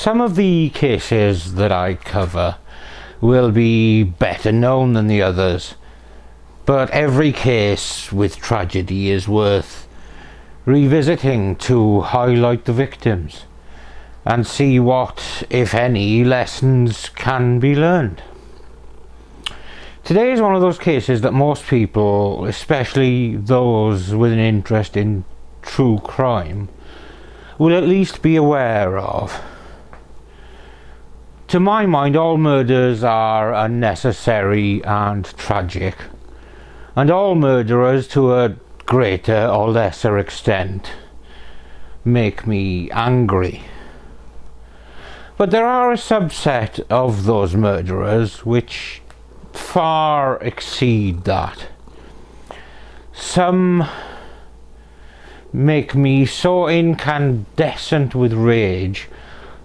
Some of the cases that I cover will be better known than the others, but every case with tragedy is worth revisiting to highlight the victims and see what, if any, lessons can be learned. Today is one of those cases that most people, especially those with an interest in true crime, will at least be aware of. To my mind, all murders are unnecessary and tragic, and all murderers, to a greater or lesser extent, make me angry. But there are a subset of those murderers which far exceed that. Some make me so incandescent with rage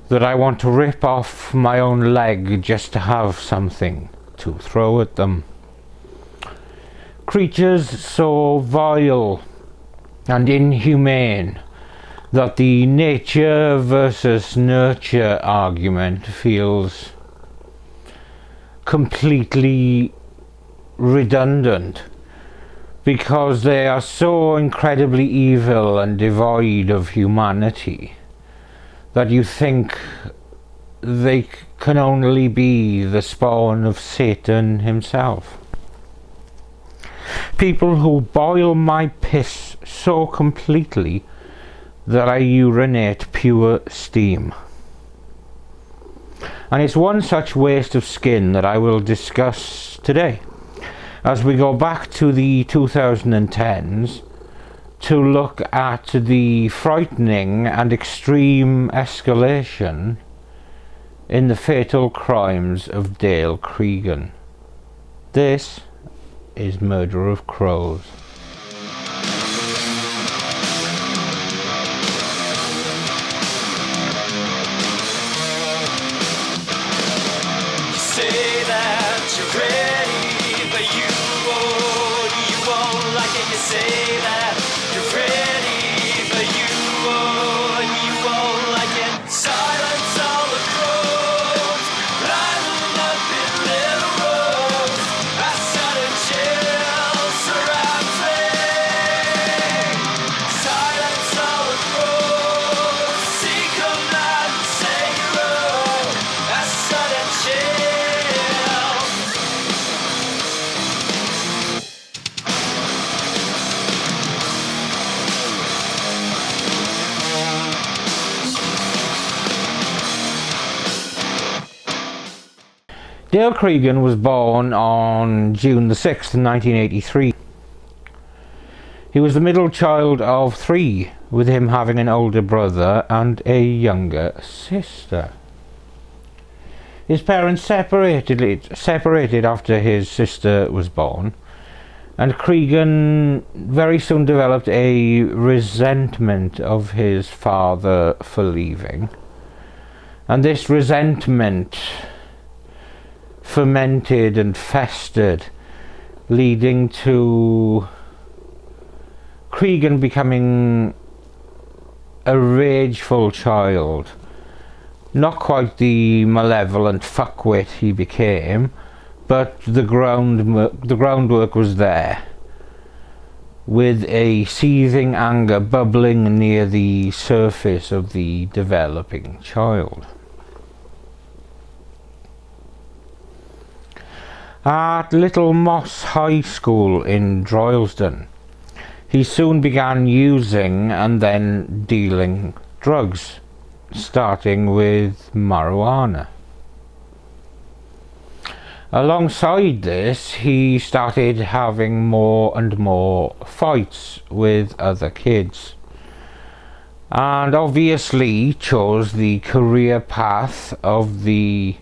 that I want to rip off my own leg just to have something to throw at them. Creatures so vile and inhumane that the nature versus nurture argument feels completely redundant, because they are so incredibly evil and devoid of humanity that you think they can only be the spawn of Satan himself. People who boil my piss so completely that I urinate pure steam. And it's one such waste of skin that I will discuss today, as we go back to the 2010s to look at the frightening and extreme escalation in the fatal crimes of Dale Cregan. This is Murder of Crows. Dale Cregan was born on June the 6th, 1983. He was the middle child of three, with him having an older brother and a younger sister. His parents separated after his sister was born, and Cregan very soon developed a resentment of his father for leaving. And this resentment fermented and festered, leading to Cregan becoming a rageful child. Not quite the malevolent fuckwit he became, but the groundwork was there, with a seething anger bubbling near the surface of the developing child. At Little Moss High School in Droylsden, he soon began using and then dealing drugs, starting with marijuana. Alongside this, he started having more and more fights with other kids, and obviously chose the career path of the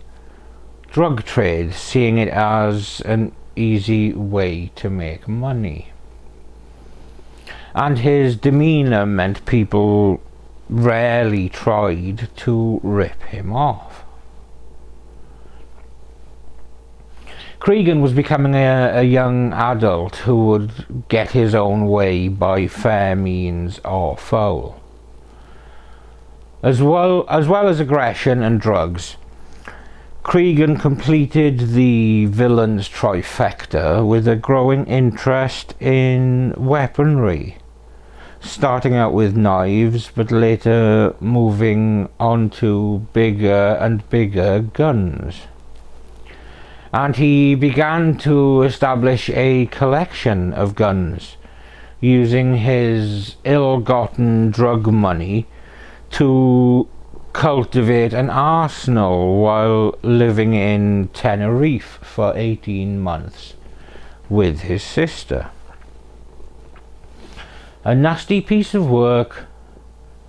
drug trade, seeing it as an easy way to make money. And his demeanour meant people rarely tried to rip him off. Cregan was becoming a young adult who would get his own way by fair means or foul. as well as aggression and drugs. Cregan completed the villain's trifecta with a growing interest in weaponry, starting out with knives but later moving on to bigger and bigger guns. And he began to establish a collection of guns, using his ill-gotten drug money to cultivate an arsenal while living in Tenerife for 18 months with his sister. A nasty piece of work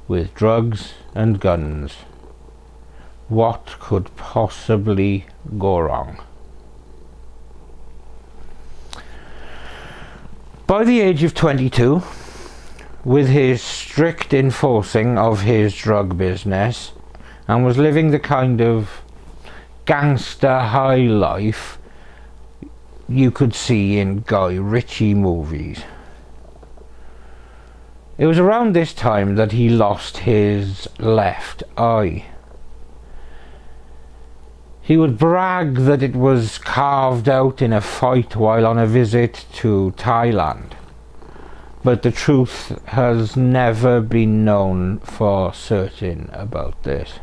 with drugs and guns. What could possibly go wrong? By the age of 22, with his strict enforcing of his drug business, and was living the kind of gangster high life you could see in Guy Ritchie movies. It was around this time that he lost his left eye. He would brag that it was carved out in a fight while on a visit to Thailand, but the truth has never been known for certain about this.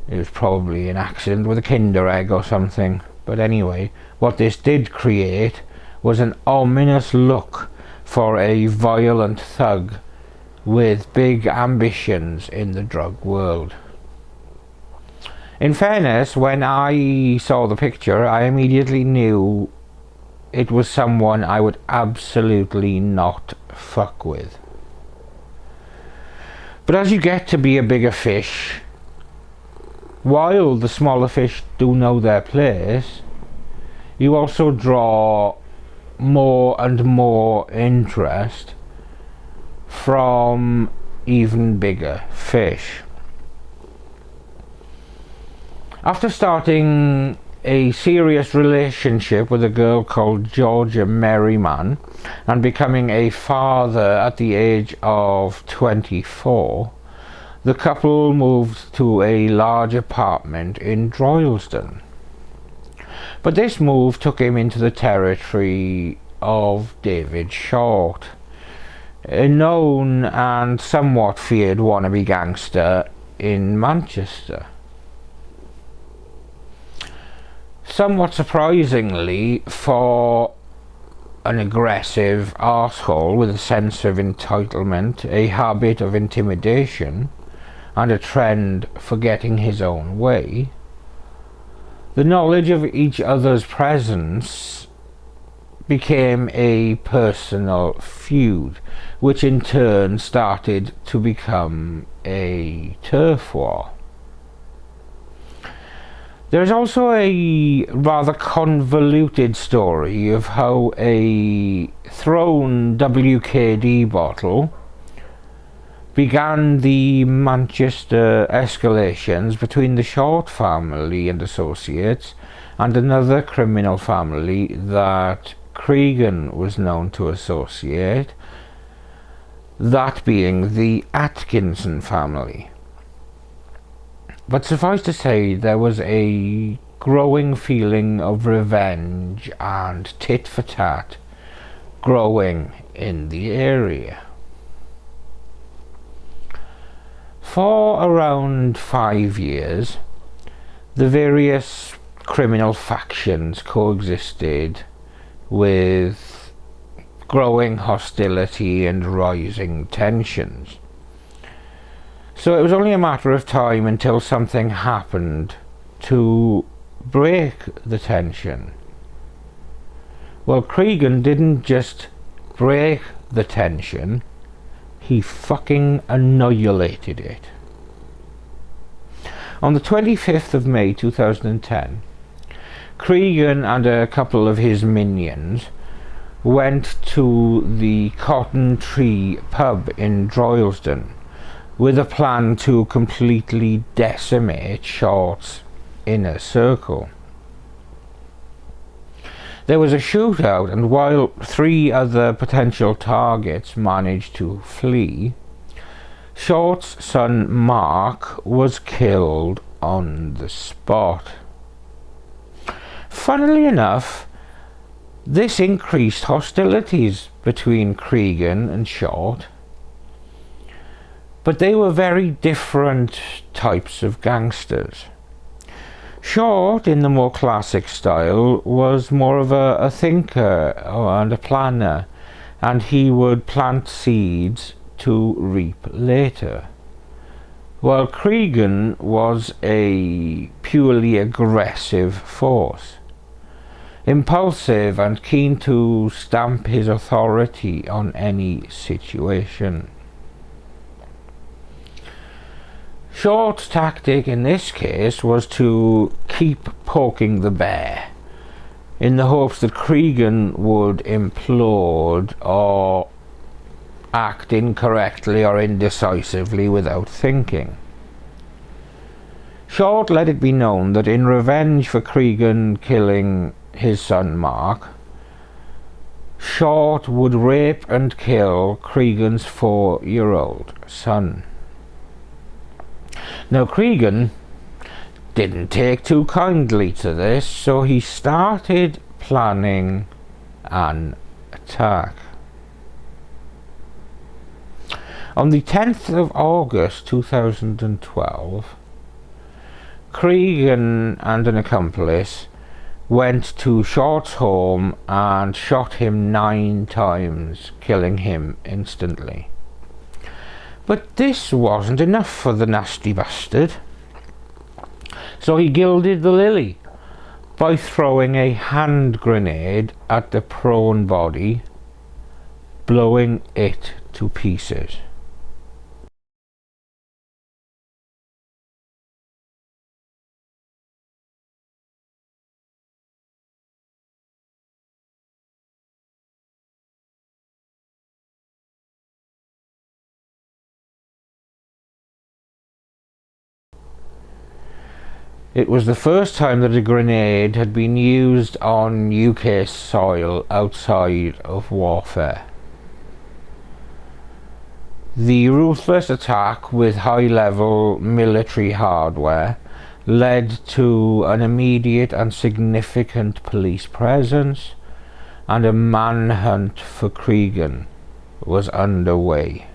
It was probably an accident with a Kinder Egg or something, but anyway, what this did create was an ominous look for a violent thug with big ambitions in the drug world. In fairness, when I saw the picture, I immediately knew it was someone I would absolutely not fuck with. But as you get to be a bigger fish, while the smaller fish do know their place, you also draw more and more interest from even bigger fish. After starting a serious relationship with a girl called Georgia Merriman and becoming a father at the age of 24, the couple moved to a large apartment in Droylsden. But this move took him into the territory of David Short, a known and somewhat feared wannabe gangster in Manchester. Somewhat surprisingly, for an aggressive arsehole with a sense of entitlement, a habit of intimidation, and a trend for getting his own way, the knowledge of each other's presence became a personal feud, which in turn started to become a turf war. There is also a rather convoluted story of how a thrown WKD bottle began the Manchester escalations between the Short family and associates and another criminal family that Cregan was known to associate, that being the Atkinson family. But suffice to say, there was a growing feeling of revenge and tit for tat growing in the area. For around 5 years, the various criminal factions coexisted with growing hostility and rising tensions. So it was only a matter of time until something happened to break the tension. Well, Cregan didn't just break the tension, he fucking annihilated it. On the 25th of May 2010, Cregan and a couple of his minions went to the Cotton Tree pub in Droylsden with a plan to completely decimate Short's inner circle. There was a shootout, and while 3 other potential targets managed to flee, Short's son Mark was killed on the spot. Funnily enough, this increased hostilities between Cregan and Short, but they were very different types of gangsters. Short, in the more classic style, was more of a thinker and a planner, and he would plant seeds to reap later, while Cregan was a purely aggressive force, impulsive and keen to stamp his authority on any situation. Short's tactic in this case was to keep poking the bear, in the hopes that Cregan would implode or act incorrectly or indecisively without thinking. Short let it be known that in revenge for Cregan killing his son Mark, Short would rape and kill Cregan's 4-year-old son. Now Cregan didn't take too kindly to this, so he started planning an attack. On the 10th of August 2012, Cregan and an accomplice went to Short's home and shot him 9 times, killing him instantly. But this wasn't enough for the nasty bastard, so he gilded the lily by throwing a hand grenade at the prone body, blowing it to pieces. It was the first time that a grenade had been used on UK soil outside of warfare. The ruthless attack with high-level military hardware led to an immediate and significant police presence, and a manhunt for Cregan was underway.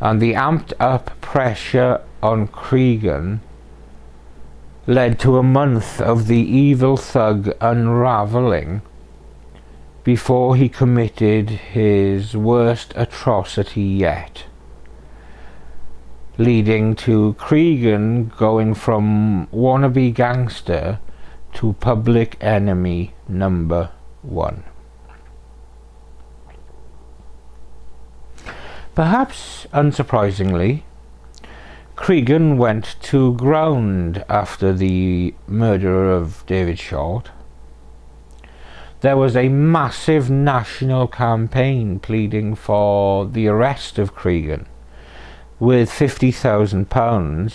And the amped up pressure on Cregan led to a month of the evil thug unravelling before he committed his worst atrocity yet, leading to Cregan going from wannabe gangster to public enemy number 1. Perhaps unsurprisingly, Cregan went to ground after the murder of David Short. There was a massive national campaign pleading for the arrest of Cregan, with £50,000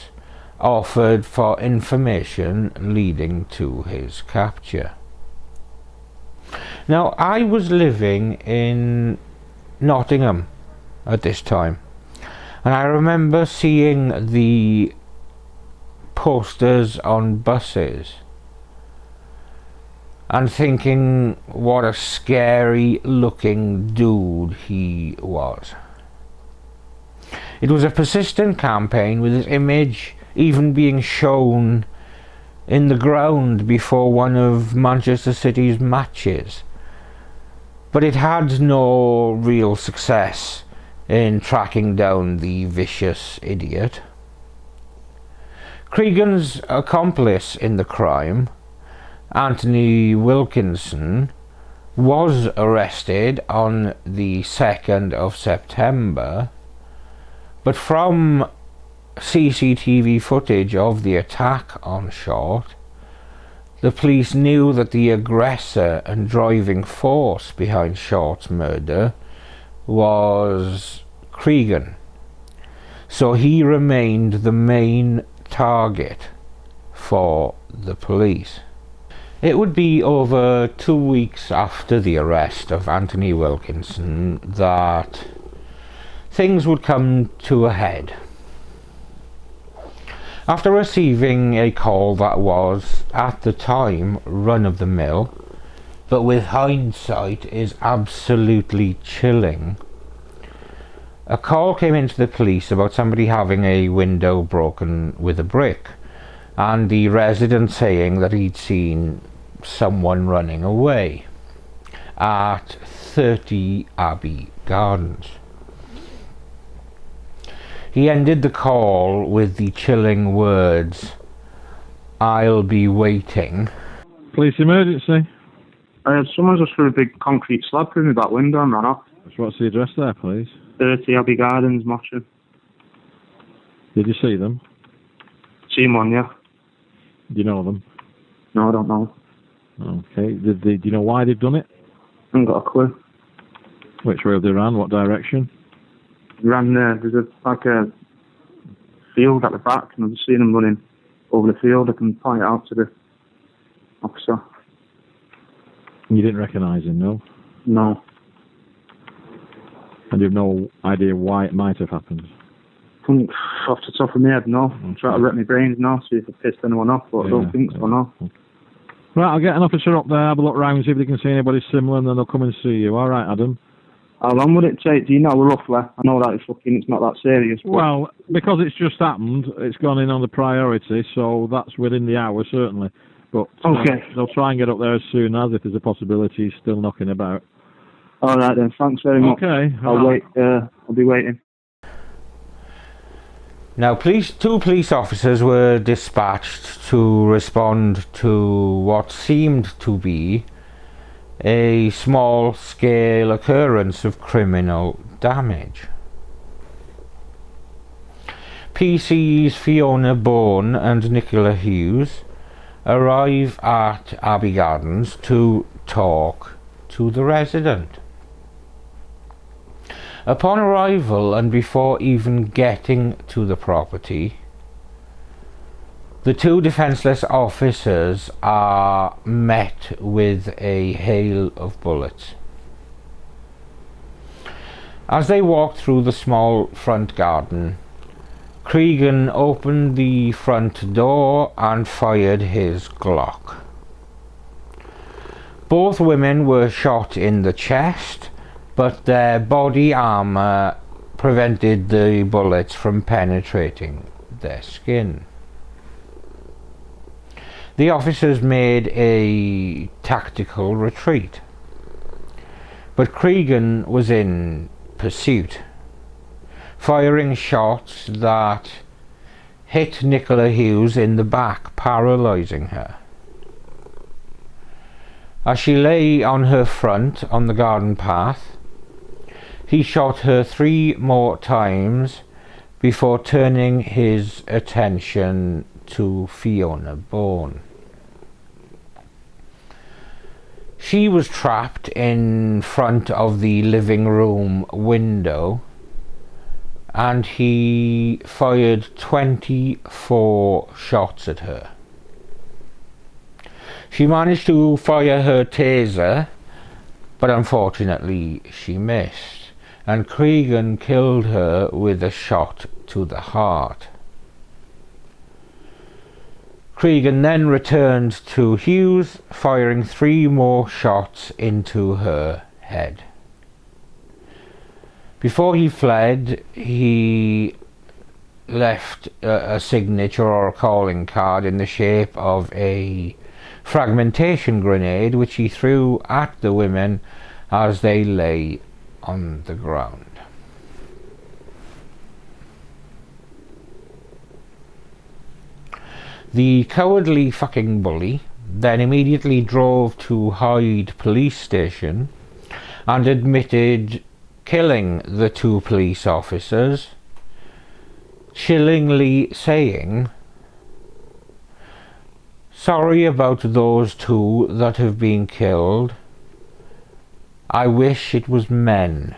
offered for information leading to his capture. Now, I was living in Nottingham at this time, and I remember seeing the posters on buses and thinking what a scary looking dude he was. It was a persistent campaign, with his image even being shown in the ground before one of Manchester City's matches, but it had no real success in tracking down the vicious idiot. Cregan's accomplice in the crime, Anthony Wilkinson, was arrested on the 2nd of September, but from CCTV footage of the attack on Short, the police knew that the aggressor and driving force behind Short's murder was Cregan, so he remained the main target for the police. It would be over 2 weeks after the arrest of Anthony Wilkinson that things would come to a head. After receiving a call that was, at the time, run-of-the-mill, but with hindsight is absolutely chilling, a call came into the police about somebody having a window broken with a brick, and the resident saying that he'd seen someone running away at 30 Abbey Gardens. He ended the call with the chilling words, "I'll be waiting." Police emergency. Someone just threw a big concrete slab through my back window and ran off. What's the address there, please? 30 Abbey Gardens, Mosham. Did you see them? Seen one, yeah. Do you know them? No, I don't know. Okay. Do you know why they've done it? I haven't got a clue. Which way have they ran? What direction? Ran there. There's a field at the back, and I've just seen them running over the field. I can point it out to the officer. You didn't recognise him, no? No. And you have no idea why it might have happened? Off the top of my head, no. I'm trying to wrap my brains now, see if I pissed anyone off, but I don't think so, no. Right, I'll get an officer up there, have a look round, see if they can see anybody similar, and then they'll come and see you. All right, Adam? How long would it take? Do you know roughly? I know that it's not that serious. But... Well, because it's just happened, it's gone in on the priority, so that's within the hour, certainly. But okay. They'll try and get up there as soon as, if there's a possibility he's still knocking about. All right then, thanks very much. Okay. I'll be waiting. Now, two police officers were dispatched to respond to what seemed to be a small-scale occurrence of criminal damage. PC's Fiona Bourne and Nicola Hughes arrive at Abbey Gardens to talk to the resident. Upon arrival, and before even getting to the property, the two defenceless officers are met with a hail of bullets. As they walked through the small front garden, Cregan opened the front door and fired his Glock. Both women were shot in the chest, but their body armour prevented the bullets from penetrating their skin. The officers made a tactical retreat, but Cregan was in pursuit, firing shots that hit Nicola Hughes in the back, paralysing her. As she lay on her front on the garden path, he shot her 3 more times before turning his attention to Fiona Bourne. She was trapped in front of the living room window, and he fired 24 shots at her. She managed to fire her taser, but unfortunately she missed, and Cregan killed her with a shot to the heart. Cregan then returned to Hughes, firing 3 more shots into her head. Before he fled, he left a signature or a calling card in the shape of a fragmentation grenade, which he threw at the women as they lay on the ground. The cowardly fucking bully then immediately drove to Hyde police station and admitted killing the 2 police officers, chillingly saying, "Sorry about those 2 that have been killed. I wish it was men.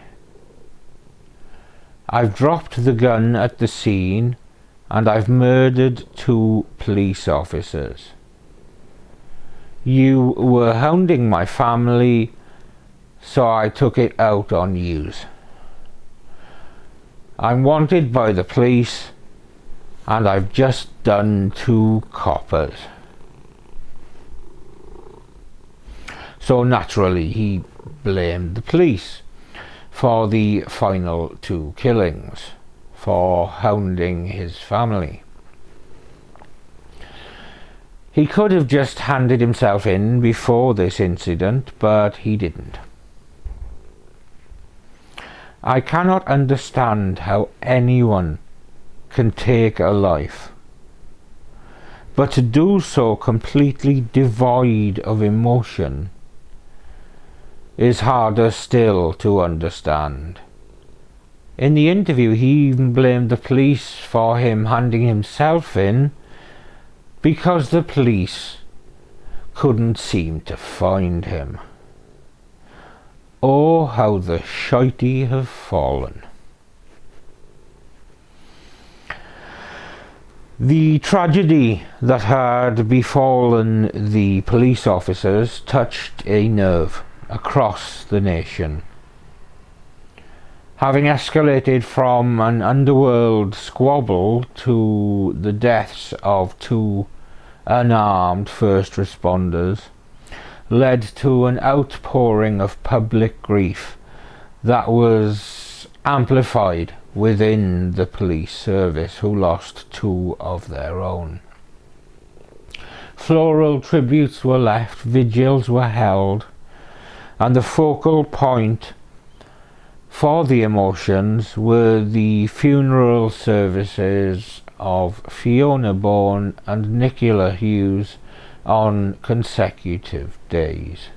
I've dropped the gun at the scene and I've murdered 2 police officers. You were hounding my family, so I took it out on yous. I'm wanted by the police, and I've just done 2 coppers. So naturally he blamed the police for the final 2 killings, for hounding his family. He could have just handed himself in before this incident, but he didn't. I cannot understand how anyone can take a life, but to do so completely devoid of emotion is harder still to understand. In the interview, he even blamed the police for him handing himself in because the police couldn't seem to find him. Oh, how the shitey have fallen. The tragedy that had befallen the police officers touched a nerve across the nation. Having escalated from an underworld squabble to the deaths of 2 unarmed first responders, led to an outpouring of public grief that was amplified within the police service, who lost 2 of their own. Floral tributes were left, vigils were held, and the focal point for the emotions were the funeral services of Fiona Bourne and Nicola Hughes on consecutive days.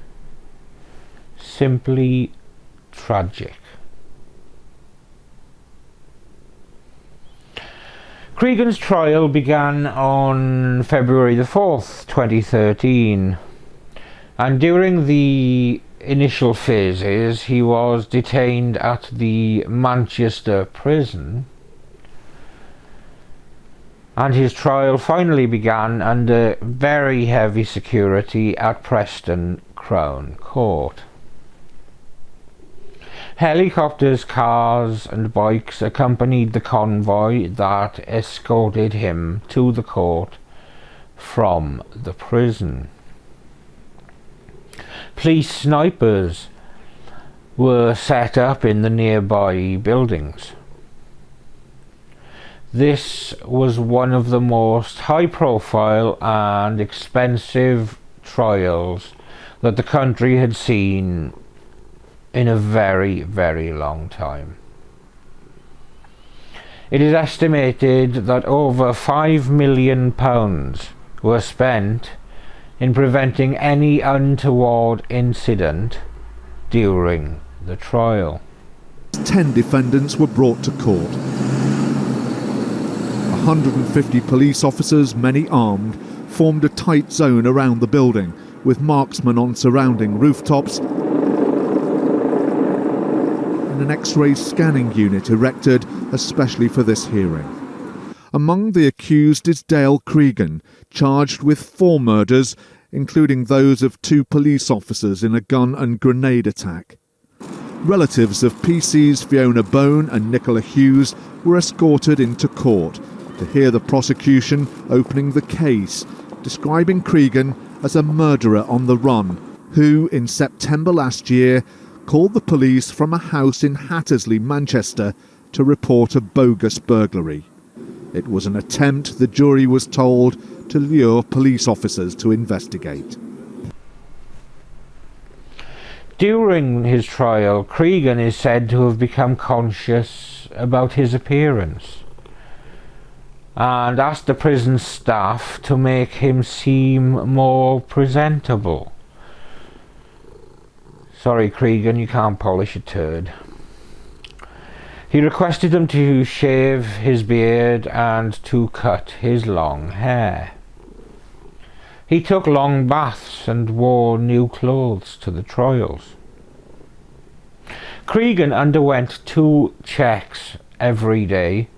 Simply tragic. Cregan's trial began on February the 4th, 2013, and during the initial phases he was detained at the Manchester prison, and his trial finally began under very heavy security at Preston Crown Court. Helicopters, cars and bikes accompanied the convoy that escorted him to the court from the prison. Police snipers were set up in the nearby buildings. This was one of the most high-profile and expensive trials that the country had seen in a very, very long time. It is estimated that over £5 million were spent in preventing any untoward incident during the trial. 10 defendants were brought to court. 150 police officers, many armed, formed a tight zone around the building, with marksmen on surrounding rooftops and an X-ray scanning unit erected especially for this hearing. Among the accused is Dale Cregan, charged with 4 murders, including those of 2 police officers in a gun and grenade attack. Relatives of PC's Fiona Bourne and Nicola Hughes were escorted into court to hear the prosecution opening the case, describing Cregan as a murderer on the run, who, in September last year, called the police from a house in Hattersley, Manchester, to report a bogus burglary. It was an attempt, the jury was told, to lure police officers to investigate. During his trial, Cregan is said to have become conscious about his appearance and asked the prison staff to make him seem more presentable. Sorry, Cregan, you can't polish a turd. He requested them to shave his beard and to cut his long hair. He took long baths and wore new clothes to the trials. Cregan underwent 2 checks every day,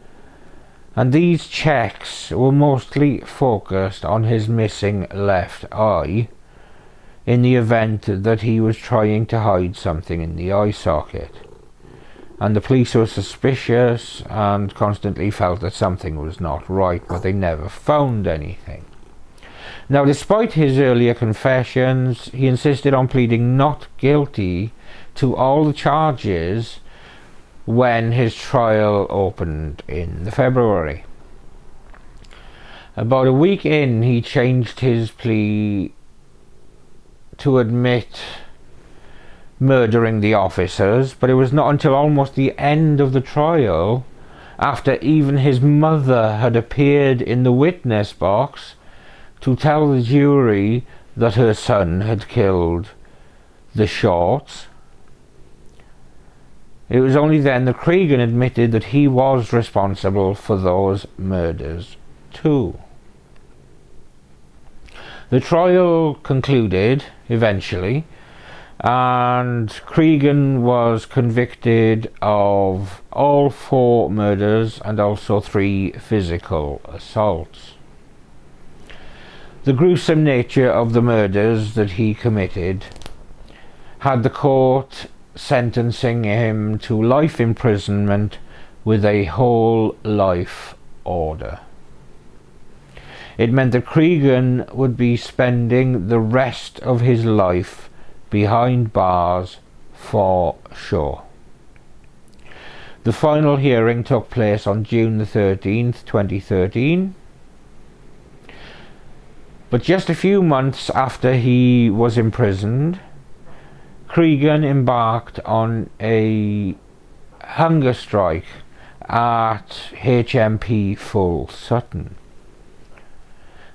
and these checks were mostly focused on his missing left eye, in the event that he was trying to hide something in the eye socket. and the police were suspicious and constantly felt that something was not right, but they never found anything. Now, despite his earlier confessions, he insisted on pleading not guilty to all the charges when his trial opened in February. About a week in, he changed his plea to admit murdering the officers, but it was not until almost the end of the trial, after even his mother had appeared in the witness box to tell the jury that her son had killed the Shorts. It was only then that Cregan admitted that he was responsible for those murders too. The trial concluded eventually, and Cregan was convicted of all 4 murders and also 3 physical assaults. The gruesome nature of the murders that he committed had the court sentencing him to life imprisonment with a whole life order. It meant that Cregan would be spending the rest of his life behind bars for sure. The final hearing took place on June the 13th, 2013. But just a few months after he was imprisoned, Cregan embarked on a hunger strike at HMP Full Sutton.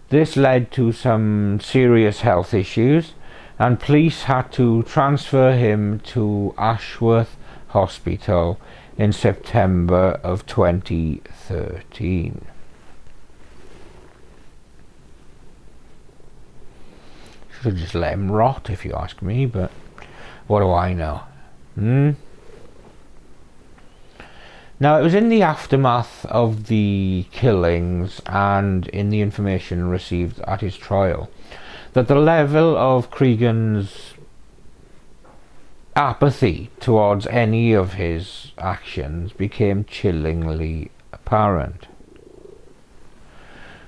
This led to some serious health issues, and police had to transfer him to Ashworth Hospital in September of 2013. Should have just let him rot, if you ask me, but what do I know? Now, it was in the aftermath of the killings and in the information received at his trial that the level of Cregan's apathy towards any of his actions became chillingly apparent.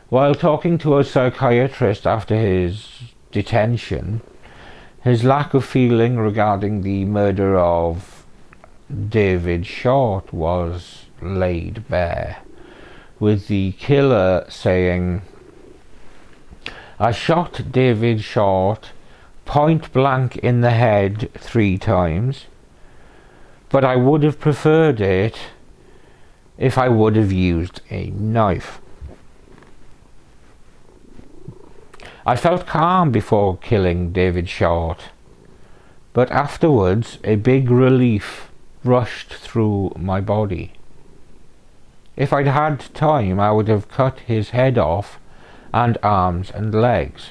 While talking to a psychiatrist after his detention, his lack of feeling regarding the murder of David Short was laid bare, with the killer saying, "I shot David Short point blank in the head 3 times, but I would have preferred it if I would have used a knife. I felt calm before killing David Short, but afterwards a big relief rushed through my body. If I'd had time, I would have cut his head off and arms and legs.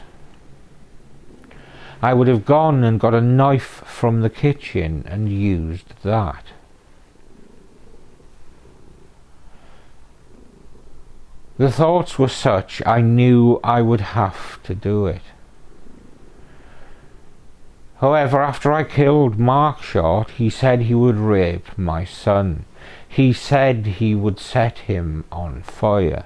I would have gone and got a knife from the kitchen and used that." The thoughts were such, I knew I would have to do it. However, after I killed Mark Short, he said he would rape my son. He said he would set him on fire.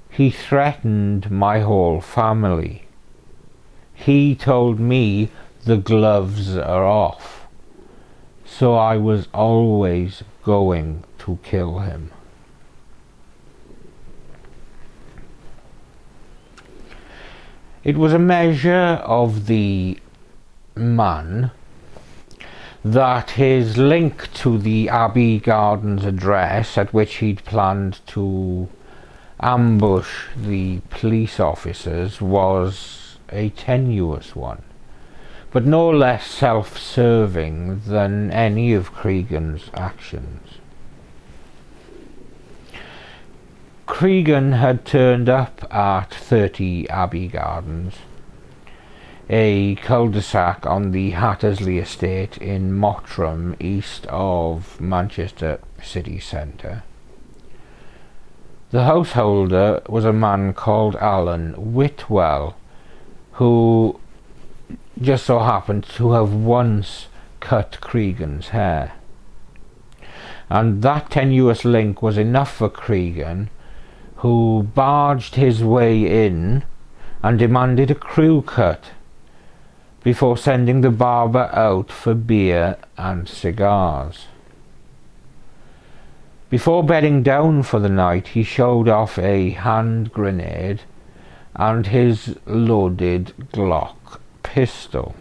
He threatened my whole family. He told me the gloves are off, so I was always going to kill him. It was a measure of the man that his link to the Abbey Gardens address at which he'd planned to ambush the police officers was a tenuous one, but no less self-serving than any of Cregan's actions. Cregan had turned up at 30 Abbey Gardens, a cul-de-sac on the Hattersley estate in Mottram, east of Manchester city centre. The householder was a man called Alan Whitwell, who just so happened to have once cut Cregan's hair. and that tenuous link was enough for Cregan, who barged his way in and demanded a crew cut before sending the barber out for beer and cigars. Before bedding down for the night, he showed off a hand grenade and his loaded Glock pistol.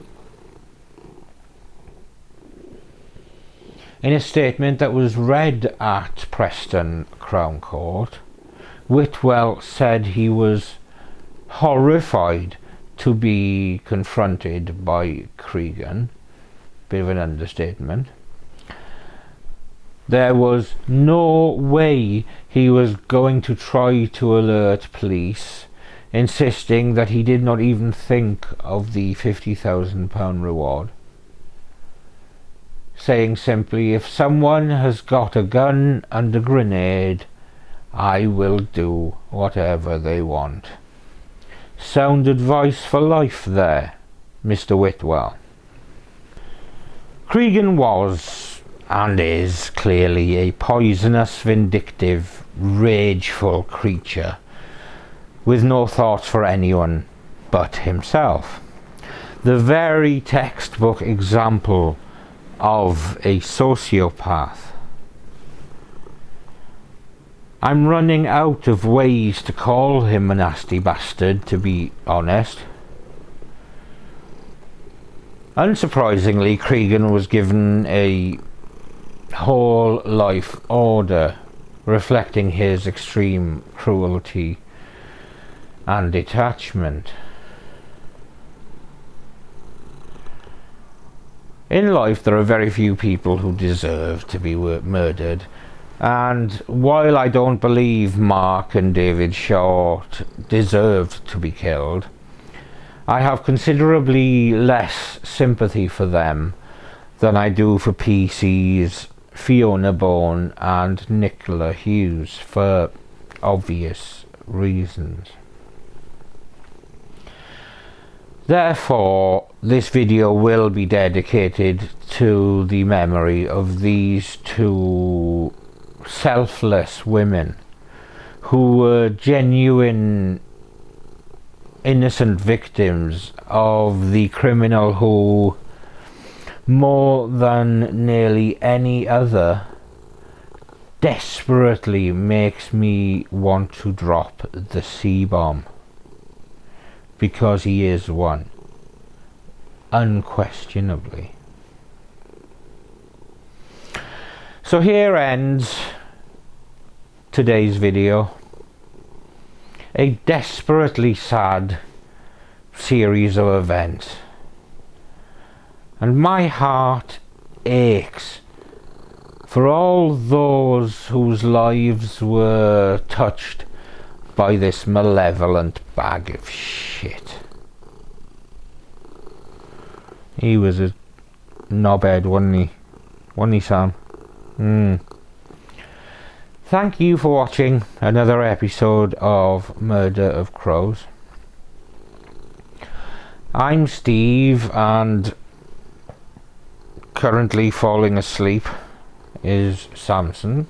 In a statement that was read at Preston Crown Court, Whitwell said he was horrified to be confronted by Cregan. Bit of an understatement. There was no way he was going to try to alert police, insisting that he did not even think of the £50,000 reward, saying simply, if someone has got a gun and a grenade, I will do whatever they want. Sound advice for life there, Mr. Whitwell. Cregan was, and is, clearly a poisonous, vindictive, rageful creature with no thoughts for anyone but himself. The very textbook example of a sociopath. I'm running out of ways to call him a nasty bastard, to be honest. Unsurprisingly, Cregan was given a whole life order reflecting his extreme cruelty and detachment. In life, there are very few people who deserve to be murdered, and while I don't believe Mark and David Short deserved to be killed, I have considerably less sympathy for them than I do for PC's Fiona Bone and Nicola Hughes, for obvious reasons. Therefore, this video will be dedicated to the memory of these two selfless women who were genuine innocent victims of the criminal who, more than nearly any other, desperately makes me want to drop the C-bomb. Because he is one, unquestionably. So here ends today's video. A desperately sad series of events, and my heart aches for all those whose lives were touched by this malevolent bag of shit. He was a knobhead, wasn't he? Wasn't he, Sam? Thank you for watching another episode of Murder of Crows. I'm Steve, and currently falling asleep is Samson,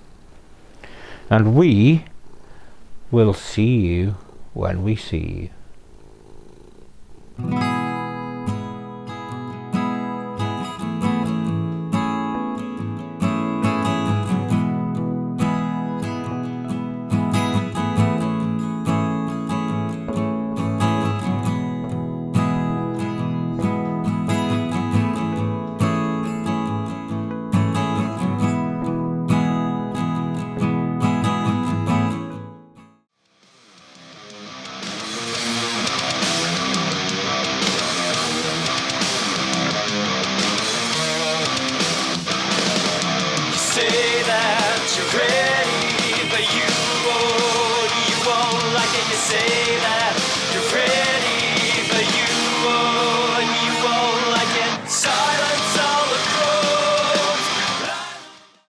and we will see you when we see you. Say that